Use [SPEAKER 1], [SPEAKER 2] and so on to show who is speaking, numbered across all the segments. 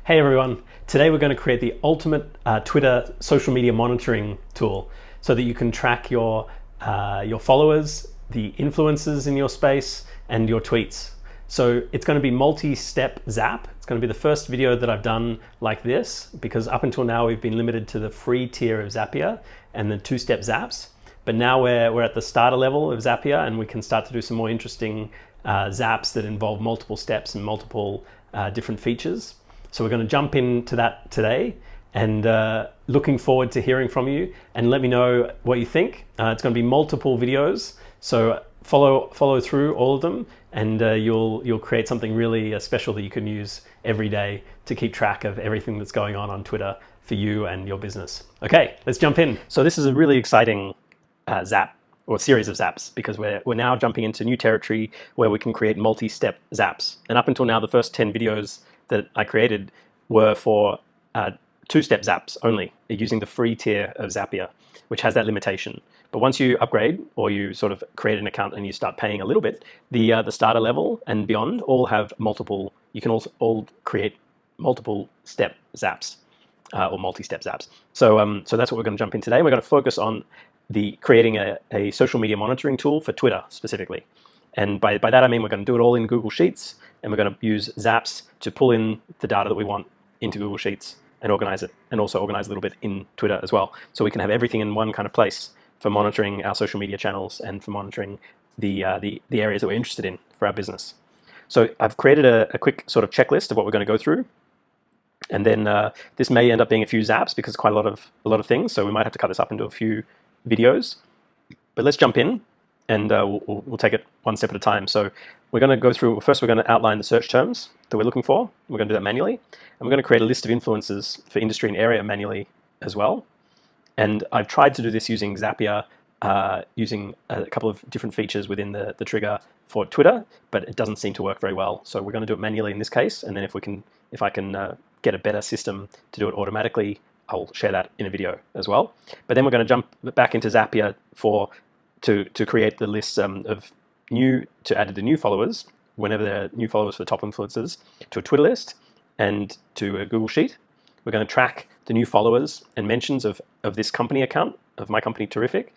[SPEAKER 1] Hey everyone, today we're going to create the ultimate Twitter social media monitoring tool so that you can track your followers, the influencers in your space, and your tweets. So it's going to be multi-step Zap. It's going to be the first video that I've done like this because up until now we've been limited to the free tier of Zapier and the two-step Zaps. But now we're at the starter level of Zapier and we can start to do some more interesting Zaps that involve multiple steps and multiple different features. So we're going to jump into that today and looking forward to hearing from you and let me know what you think. It's going to be multiple videos, so follow through all of them and you'll create something really special that you can use every day to keep track of everything that's going on Twitter for you and your business. Okay, let's jump in. So this is a really exciting Zap or series of Zaps because we're now jumping into new territory where we can create multi-step Zaps. And up until now, the first 10 videos that I created were for two-step Zaps only, using the free tier of Zapier, which has that limitation. But once you upgrade or you sort of create an account and you start paying a little bit, the starter level and beyond all have multiple, you can also all create multiple step Zaps or multi-step Zaps. So that's what we're going to jump in today. We're going to focus on creating a social media monitoring tool for Twitter specifically. And by that I mean we're going to do it all in Google Sheets, and we're going to use Zaps to pull in the data that we want into Google Sheets and organize it, and also organize a little bit in Twitter as well. So we can have everything in one kind of place for monitoring our social media channels and for monitoring the areas that we're interested in for our business. So I've created a quick sort of checklist of what we're going to go through. And then this may end up being a few Zaps because it's quite a lot of things. So we might have to cut this up into a few videos. But let's jump in and we'll take it one step at a time. So we're going to go through, first we're going to outline the search terms that we're looking for. We're going to do that manually. And we're going to create a list of influencers for industry and area manually as well. And I've tried to do this using Zapier, using a couple of different features within the trigger for Twitter, but it doesn't seem to work very well. So we're going to do it manually in this case. And then if I can get a better system to do it automatically, I'll share that in a video as well. But then we're going to jump back into Zapier to create the list to add the new followers, whenever they're new followers for the top influencers, to a Twitter list and to a Google Sheet. We're going to track the new followers and mentions of this company account, of my company Terrific,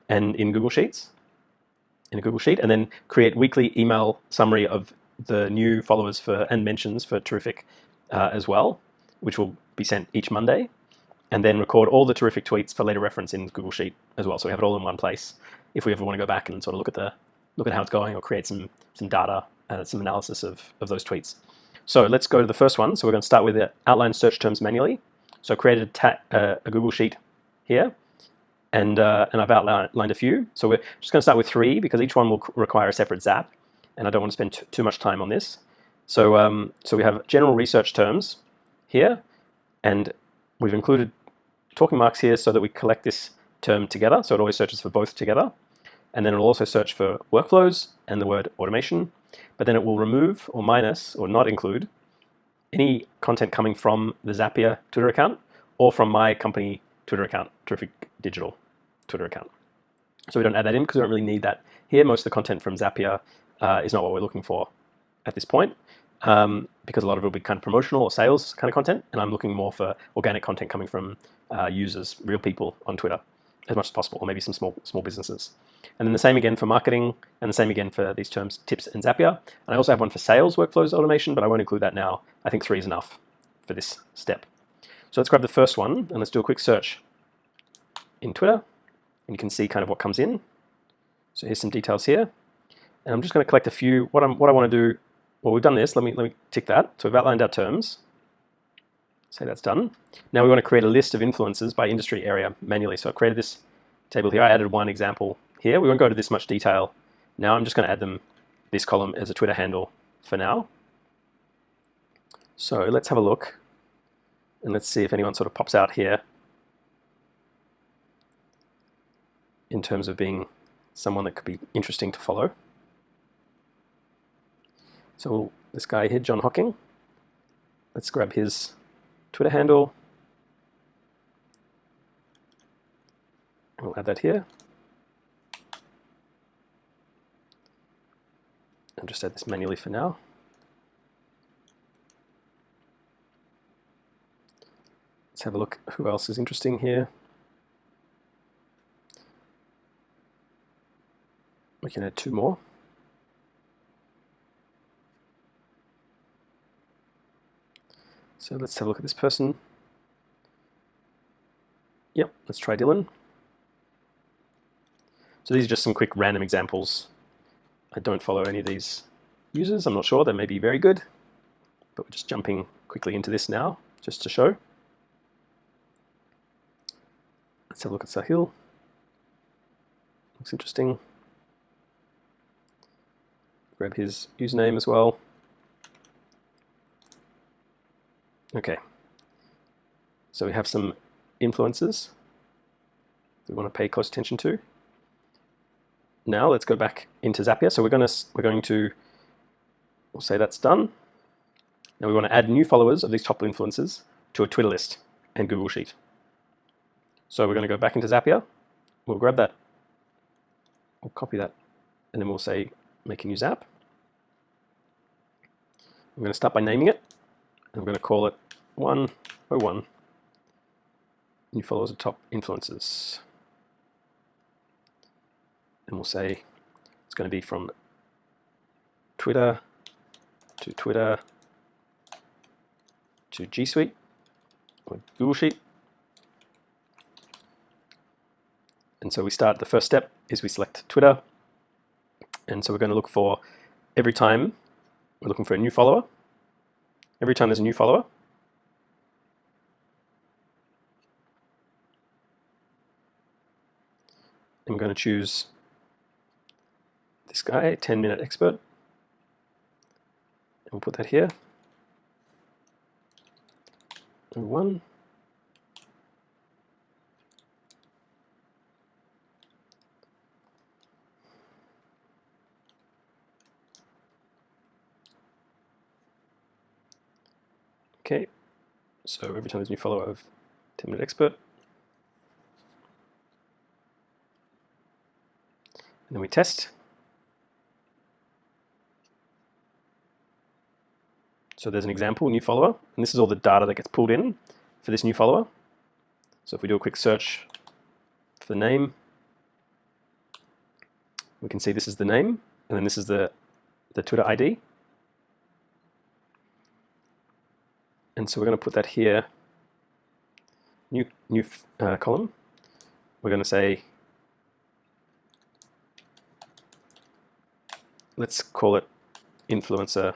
[SPEAKER 1] and in Google Sheets, in a Google Sheet, and then create weekly email summary of the new followers and mentions for Terrific as well, which will be sent each Monday, and then record all the Terrific tweets for later reference in Google Sheet as well. So we have it all in one place if we ever want to go back and sort of look at how it's going or create some data, some analysis of those tweets. So let's go to the first one. So we're going to start with the outline search terms manually. So I created a Google Sheet here, and I've outlined a few. So we're just going to start with 3 because each one will require a separate Zap, and I don't want to spend too much time on this. So we have general research terms here, and we've included talking marks here so that we collect this term together. So it always searches for both together. And then it'll also search for workflows and the word automation. But then it will remove or minus or not include any content coming from the Zapier Twitter account or from my company Twitter account, Terrific Digital Twitter account. So we don't add that in because we don't really need that here. Most of the content from Zapier is not what we're looking for at this point. Because a lot of it will be kind of promotional or sales kind of content, and I'm looking more for organic content coming from users, real people on Twitter, as much as possible, or maybe some small businesses. And then the same again for marketing, and the same again for these terms, tips and Zapier. And I also have one for sales workflows automation, but I won't include that now. I think 3 is enough for this step. So let's grab the first one, and let's do a quick search in Twitter, and you can see kind of what comes in. So here's some details here, and I'm just going to collect a few. What I want to do. Well, we've done this. Let me tick that. So we've outlined our terms. Say that's done. Now we want to create a list of influencers by industry area manually. So I've created this table here. I added one example here. We won't go into this much detail now. I'm just going to add this column as a Twitter handle for now. So let's have a look. And let's see if anyone sort of pops out here in terms of being someone that could be interesting to follow. So this guy here, John Hocking, let's grab his Twitter handle. We'll add that here. And just add this manually for now. Let's have a look who else is interesting here. We can add 2 more. So let's have a look at this person. Yep, let's try Dylan. So these are just some quick random examples. I don't follow any of these users. I'm not sure, they may be very good, but we're just jumping quickly into this now, just to show. Let's have a look at Sahil. Looks interesting. Grab his username as well. Okay, so we have some influencers we want to pay close attention to. Now let's go back into Zapier. So we're going to, we'll say that's done. Now we want to add new followers of these top influencers to a Twitter list and Google Sheet. So we're going to go back into Zapier. We'll grab that, we'll copy that, and then we'll say make a new Zap. I'm going to start by naming it. I'm going to call it 101 new followers of top influencers. And we'll say it's going to be from Twitter to G Suite or Google Sheet. And so we start, the first step is we select Twitter. And so we're going to look for, every time we're looking for a new follower. Every time there's a new follower, I'm going to choose this guy, 10-minute expert, and we'll put that here. 1. Okay, so every time there's a new follower of 10-minute expert. And then we test. So there's an example, new follower, and this is all the data that gets pulled in for this new follower. So if we do a quick search for the name, we can see this is the name, and then this is the Twitter ID. And so we're going to put that here, new column. We're going to say, let's call it influencer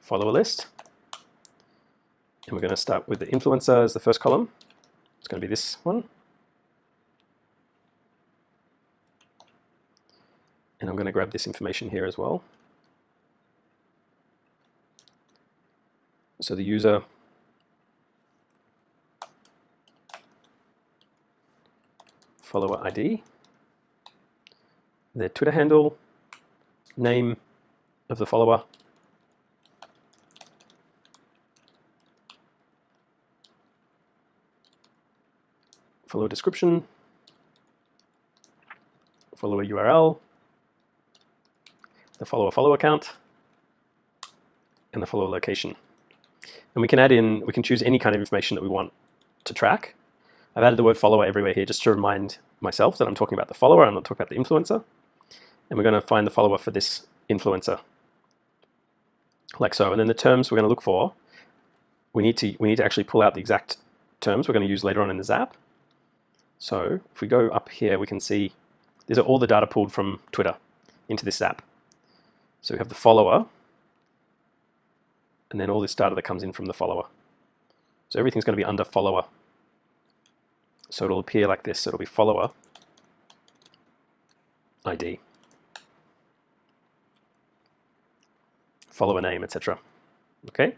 [SPEAKER 1] follower list. And we're going to start with the influencer as the first column. It's going to be this one. And I'm going to grab this information here as well. So the user follower ID, their Twitter handle, name of the follower, follower description, follower URL, the follower count, and the follower location. And we can add in, we can choose any kind of information that we want to track. I've added the word follower everywhere here just to remind myself that I'm talking about the follower, I'm not talking about the influencer. And we're going to find the follower for this influencer, like so. And then the terms we're going to look for, we need to actually pull out the exact terms we're going to use later on in the Zap. So if we go up here, we can see these are all the data pulled from Twitter into this Zap. So we have the follower, and then all this data that comes in from the follower. So everything's going to be under follower. So it'll appear like this. It'll be follower ID, follower name, etc. Okay,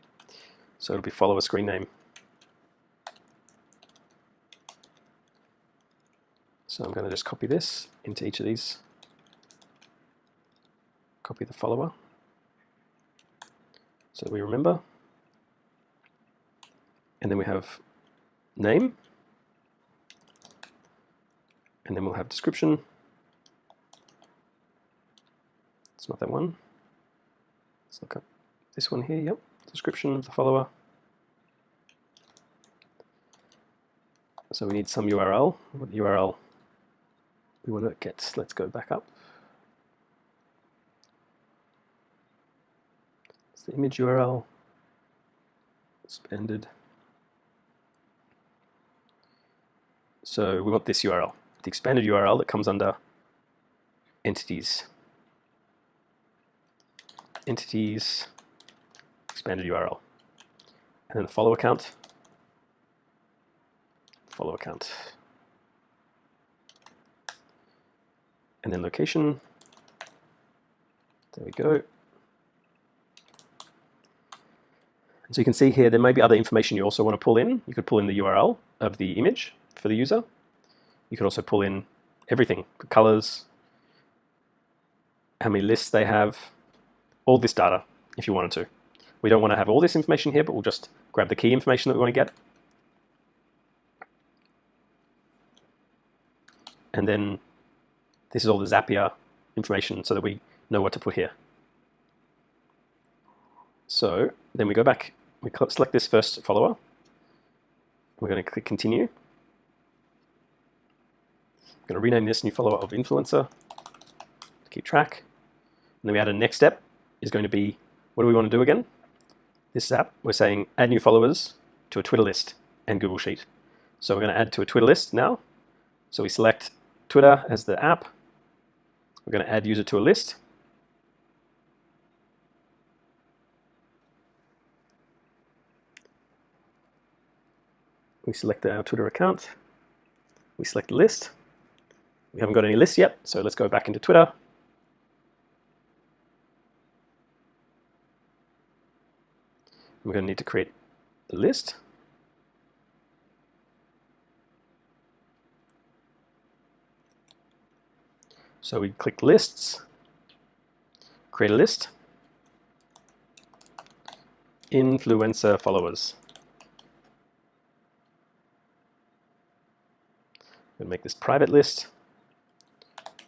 [SPEAKER 1] so it'll be follower screen name. So I'm going to just copy this into each of these. Copy the follower, so we remember. And then we have name, and then we'll have description. It's not that one. Let's look up this one here. Yep, description of the follower. So we need some URL. What URL we want to get? Let's go back up. It's the image URL. Expanded. So we want this URL, the expanded URL that comes under entities. Entities, expanded URL. And then the follow account. Follow account. And then location. There we go. And so you can see here, there may be other information you also want to pull in. You could pull in the URL of the image for the user. You could also pull in everything, the colors, how many lists they have, all this data if you wanted to. We don't want to have all this information here, but we'll just grab the key information that we want to get. And then this is all the Zapier information so that we know what to put here. So then we go back, we select this first follower. We're going to click continue. I'm going to rename this new follower of influencer to keep track. And then we add a next step is going to be, what do we want to do again? This app, we're saying add new followers to a Twitter list and Google Sheet. So we're going to add to a Twitter list now. So we select Twitter as the app. We're going to add user to a list. We select our Twitter account. We select the list. We haven't got any lists yet, so let's go back into Twitter. We're going to need to create the list. So we click lists, create a list, influencer followers. I'm going to make this private list,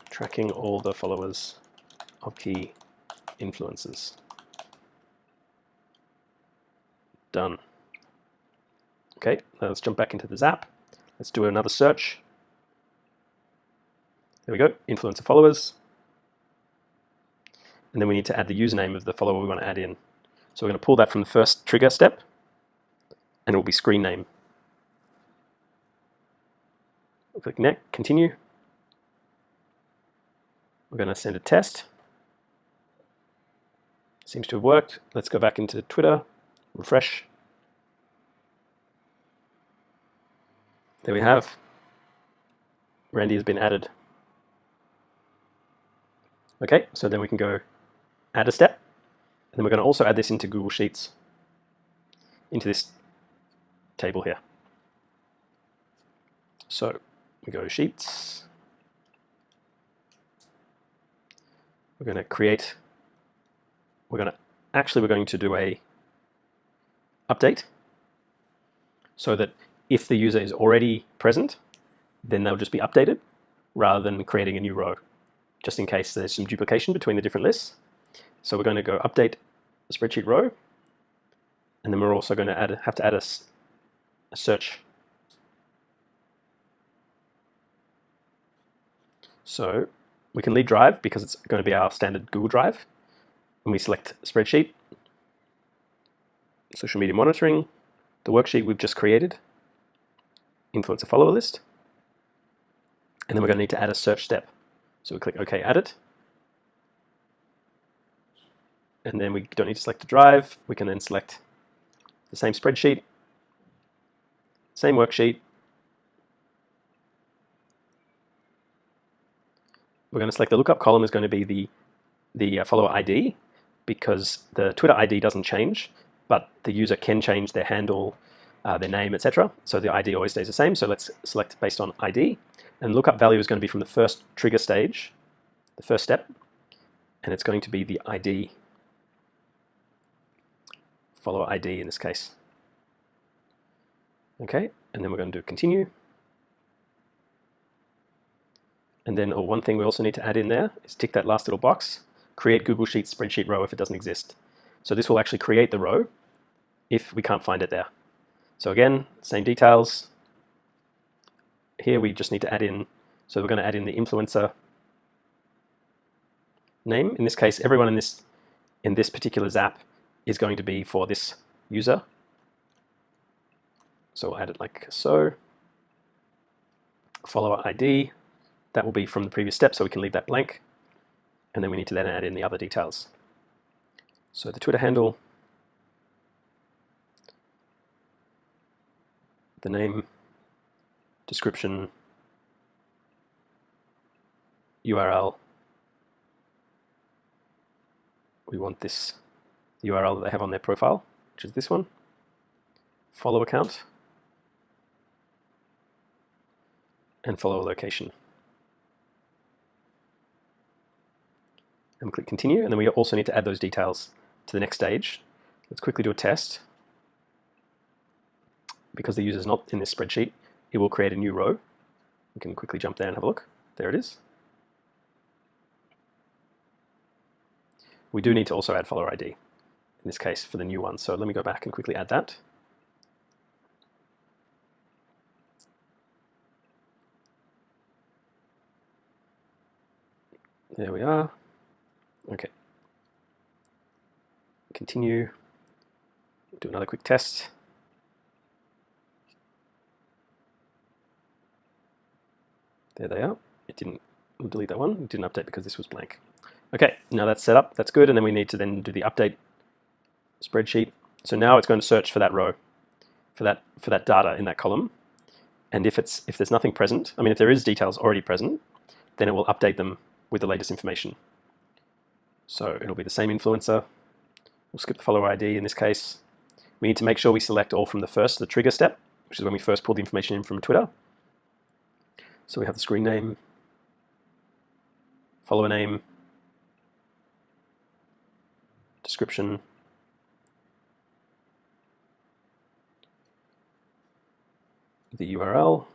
[SPEAKER 1] tracking all the followers of key influencers. Done. Okay, now let's jump back into the Zap. Let's do another search. There we go, influencer followers. And then we need to add the username of the follower we want to add in. So we're going to pull that from the first trigger step, and it will be screen name. We'll click next, continue. We're going to send a test. Seems to have worked. Let's go back into Twitter, refresh. There we have. Randy has been added. Okay, so then we can go add a step. And then we're going to also add this into Google Sheets, into this table here. So we go Sheets. We're going to create, we're going to do a update so that if the user is already present, then they'll just be updated rather than creating a new row, just in case there's some duplication between the different lists. So we're going to go update the spreadsheet row, and then we're also going to have to add a search. So we can leave drive because it's going to be our standard Google Drive. When we select spreadsheet, social media monitoring, the worksheet we've just created, influencer follower list, and then we're going to need to add a search step. So we click OK, add it. And then we don't need to select a drive. We can then select the same spreadsheet, same worksheet. We're going to select the lookup column is going to be the follower ID, because the Twitter ID doesn't change, but the user can change their handle, their name, etc. So the ID always stays the same. So let's select based on ID. And lookup value is going to be from the first trigger stage, the first step, and it's going to be the ID, follower ID in this case. Okay, and then we're going to do continue. And then one thing we also need to add in there is tick that last little box, create Google Sheets spreadsheet row if it doesn't exist. So this will actually create the row if we can't find it there. So again, same details. here we just need to add in, so we're going to add in the influencer name. In this case, everyone in this particular Zap is going to be for this user. So we'll add it like so. Follower ID, that will be from the previous step, so we can leave that blank. And then we need to then add in the other details. So the Twitter handle, the name, description, URL. We want this URL that they have on their profile, which is this one. Follow account. And follower location. And we click continue, and then we also need to add those details to the next stage. Let's quickly do a test. Because the user is not in this spreadsheet, it will create a new row. We can quickly jump there and have a look. There it is. We do need to also add follower ID, in this case for the new one. So let me go back and quickly add that. There we are. Okay. Continue. Do another quick test. There they are. We'll delete that one. It didn't update because this was blank. Okay, now that's set up. That's good. And then we need to then do the update spreadsheet. So now it's going to search for that row, for that data in that column. And if there's nothing present, I mean, if there is details already present, then it will update them with the latest information. So it'll be the same influencer. We'll skip the follower ID in this case. We need to make sure we select all from the trigger step, which is when we first pull the information in from Twitter. So we have the screen name, follower name, description, the URL,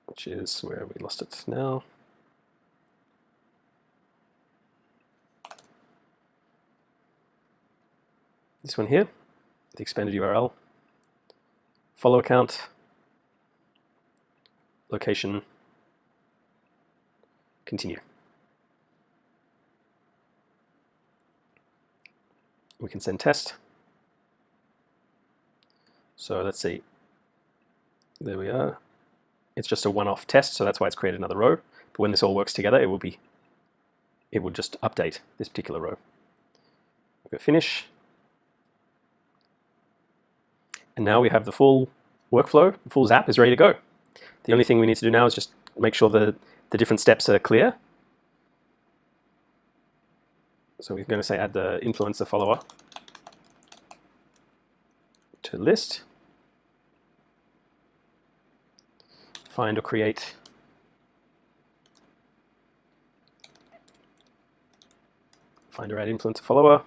[SPEAKER 1] which is where we lost it now. This one here, the expanded URL, follow account, location, continue. We can send test. So let's see. There we are. It's just a one-off test, so that's why it's created another row. But when this all works together, it will just update this particular row. We'll go finish. And now we have the full workflow, the full Zap is ready to go. The only thing we need to do now is just make sure the different steps are clear. So we're going to say add the influencer follower to list. Find or create. Find or add influencer follower.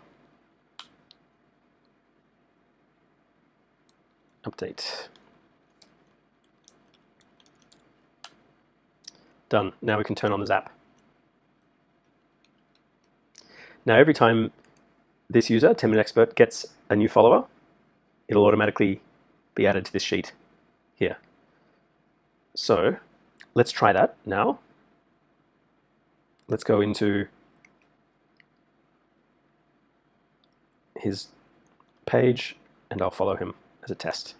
[SPEAKER 1] Update. Done. Now we can turn on the Zap. Now every time this user, 10-minute expert, gets a new follower, it'll automatically be added to this sheet here. So let's try that now. Let's go into his page and I'll follow him as a test.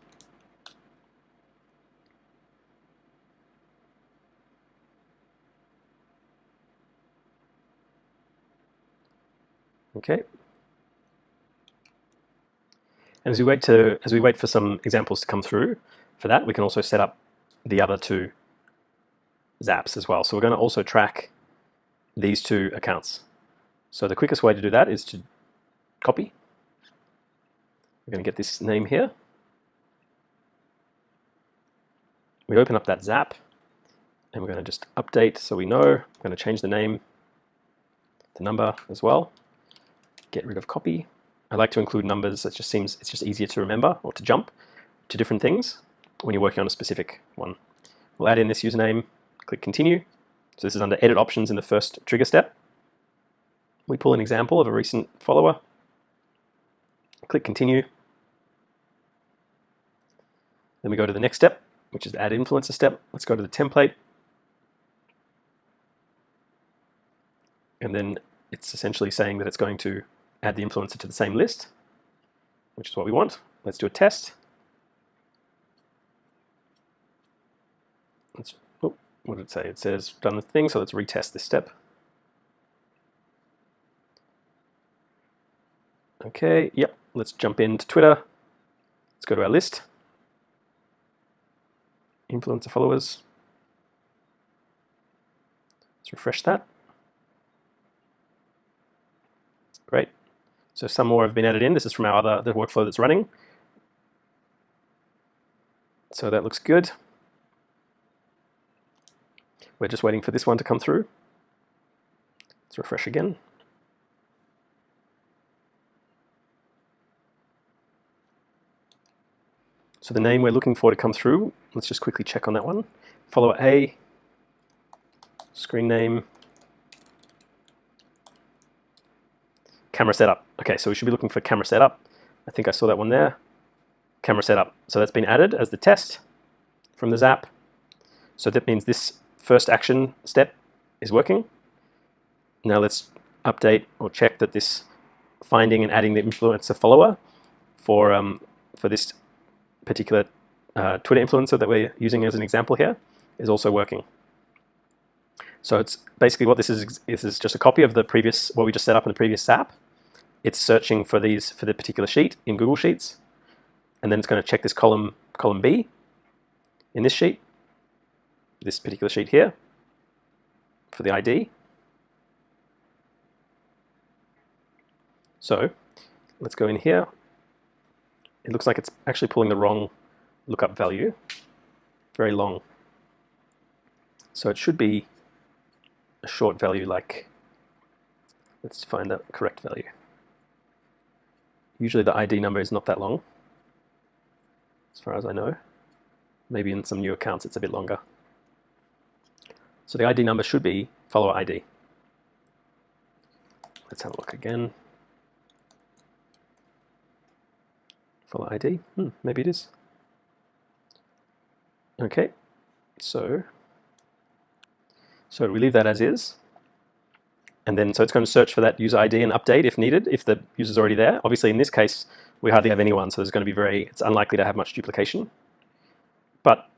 [SPEAKER 1] Okay. And as we wait for some examples to come through for that, we can also set up the other two Zaps as well. So we're going to also track these two accounts. So the quickest way to do that is to copy. We're going to get this name here. We open up that Zap and we're going to just update so we know. We're going to change the name, the number as well. Get rid of copy. I like to include numbers. It just seems it's just easier to remember or to jump to different things when you're working on a specific one. We'll add in this username, click continue. So this is under edit options in the first trigger step. We pull an example of a recent follower, click continue. Then we go to the next step, which is the add influencer step. Let's go to the template. And then it's essentially saying that it's going to add the influencer to the same list, which is what we want. Let's do a test. What did it say? It says done the thing, so let's retest this step. Okay, yep, let's jump into Twitter. Let's go to our list. Influencer followers. Let's refresh that. Great. So some more have been added in. This is from our the workflow that's running. So that looks good. We're just waiting for this one to come through. Let's refresh again. So the name we're looking for to come through, let's just quickly check on that one. Follower A, screen name, camera setup. Okay, so we should be looking for camera setup. I think I saw that one there. Camera setup. So that's been added as the test from the Zap. So that means this first action step is working. Now let's update or check that this finding and adding the influencer follower for this particular Twitter influencer that we're using as an example here is also working. So it's basically what this is just a copy of the previous, what we just set up in the previous Zap. It's searching for these for the particular sheet in Google Sheets, and then it's going to check this column B in this sheet, this particular sheet here, for the ID. So let's go in here. It looks like it's actually pulling the wrong lookup value, very long. So it should be a short value like, let's find the correct value. Usually the ID number is not that long, as far as I know. Maybe in some new accounts it's a bit longer. So the ID number should be follower ID. Let's have a look again. Follower ID, maybe it is. Okay, so we leave that as is. And then, so it's going to search for that user ID and update if needed, if the user's already there. Obviously in this case, we hardly have anyone, so there's going to be it's unlikely to have much duplication. But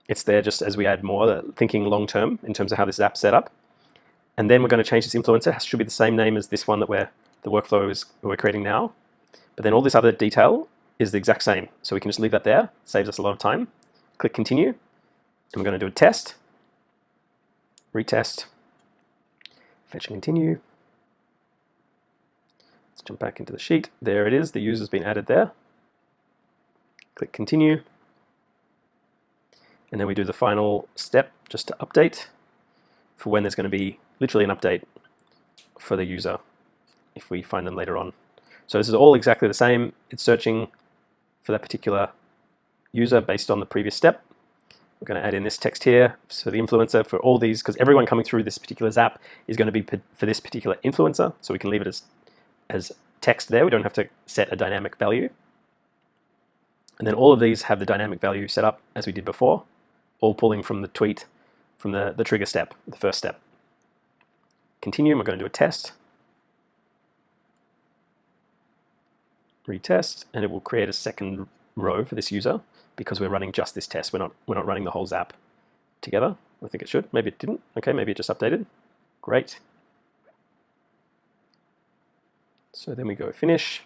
[SPEAKER 1] it's there just as we add more, thinking long-term in terms of how this app's set up. And then we're going to change this influencer. It should be the same name as this one that the workflow we're creating now. But then all this other detail is the exact same. So we can just leave that there, saves us a lot of time. Click continue, and we're going to do a test, retest, fetch and continue. Let's jump back into the sheet. There it is, the user's been added there. Click continue. And then we do the final step just to update for when there's going to be literally an update for the user if we find them later on. So this is all exactly the same. It's searching for that particular user based on the previous step. We're going to add in this text here, so the influencer for all these, because everyone coming through this particular Zap is going to be for this particular influencer, so we can leave it as text there. We don't have to set a dynamic value. And then all of these have the dynamic value set up as we did before, all pulling from the tweet, from the trigger step, the first step. Continue, and we're going to do a test. Retest, and it will create a second row for this user because we're running just this test. We're not running the whole Zap together. I think it should. Maybe it didn't. Okay, maybe it just updated. Great. So then we go finish.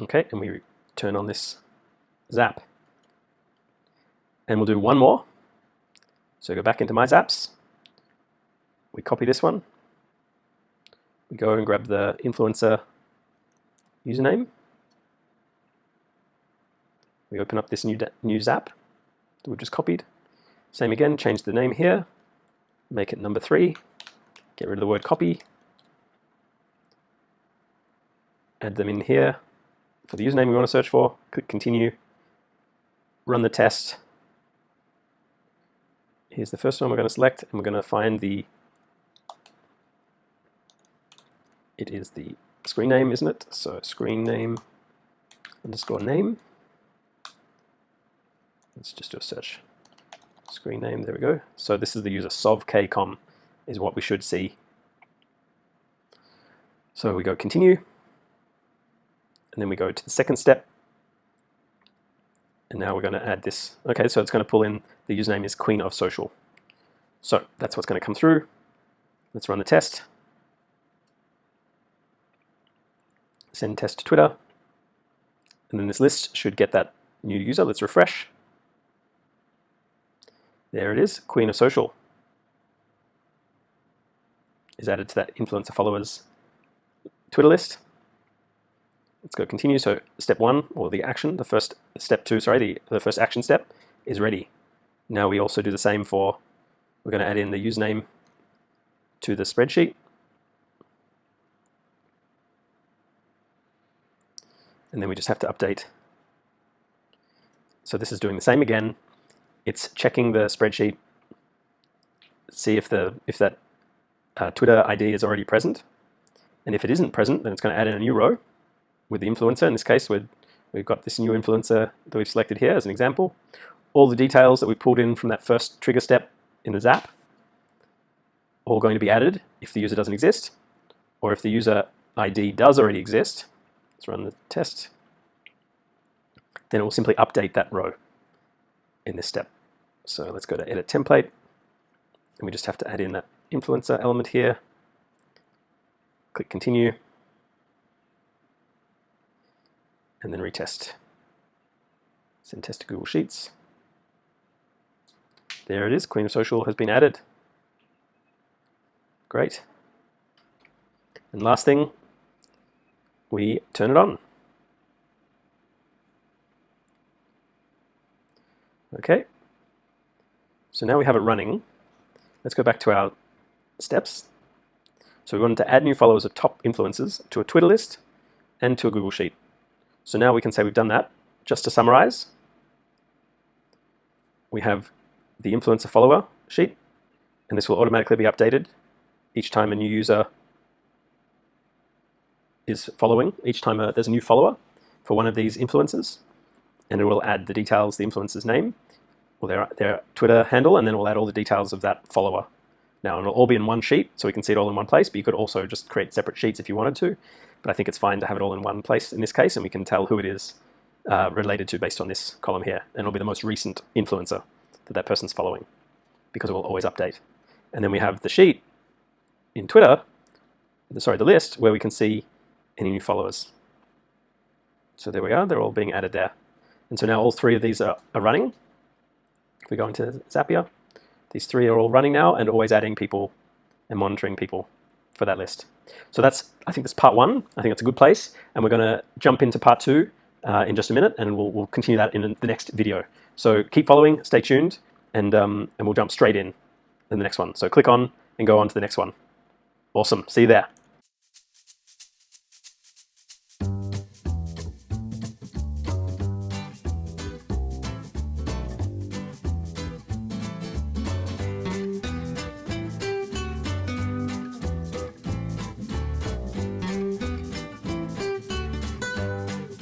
[SPEAKER 1] Okay, and we turn on this Zap. And we'll do one more. So go back into My Zaps. We copy this one. We go and grab the influencer username. We open up this new Zap that we've just copied. Same again, change the name here, make it number 3, get rid of the word copy, add them in here for the username we want to search for, click continue, run the test. Here's the first one we're going to select, and we're going to find it is the screen name, isn't it? So screen name underscore name. Let's just do a search. Screen name, there we go. So this is the user, sovkcom is what we should see. So we go continue, and then we go to the second step. And now we're going to add this. Okay, so it's going to pull in the username is Queen of Social. So that's what's going to come through. Let's run the test. Send test to Twitter. And then this list should get that new user. Let's refresh. There it is, Queen of Social is added to that influencer followers Twitter list. Let's go continue. So step one, or the action, the first step two, sorry, the first action step is ready. Now we also do the same for, we're going to add in the username to the spreadsheet. And then we just have to update. So this is doing the same again. It's checking the spreadsheet, see if that Twitter ID is already present. And if it isn't present, then it's going to add in a new row with the influencer. In this case, we've got this new influencer that we've selected here as an example. All the details that we pulled in from that first trigger step in the Zap, all going to be added if the user doesn't exist, or if the user ID does already exist. Let's run the test. Then it will simply update that row in this step. So let's go to edit template, and we just have to add in that influencer element here. Click continue, and then retest. Send test to Google Sheets. There it is, Queen of Social has been added. Great. And last thing, we turn it on. Okay. So now we have it running. Let's go back to our steps. So we wanted to add new followers of top influencers to a Twitter list and to a Google Sheet. So now we can say we've done that. Just to summarize, we have the influencer follower sheet, and this will automatically be updated each time a new user is following, each time there's a new follower for one of these influencers, and it will add the details, the influencer's name, or their Twitter handle, and then we'll add all the details of that follower. Now, it'll all be in one sheet, so we can see it all in one place, but you could also just create separate sheets if you wanted to. But I think it's fine to have it all in one place in this case, and we can tell who it is related to based on this column here. And it'll be the most recent influencer that person's following, because it will always update. And then we have the sheet in Twitter, the list, where we can see any new followers. So there we are, they're all being added there. And so now all three of these are running. If we go into Zapier, these three are all running now and always adding people and monitoring people for that list. So I think that's part one. I think it's a good place. And we're going to jump into part two in just a minute, and we'll continue that in the next video. So keep following, stay tuned, and we'll jump straight in the next one. So click on and go on to the next one. Awesome. See you there.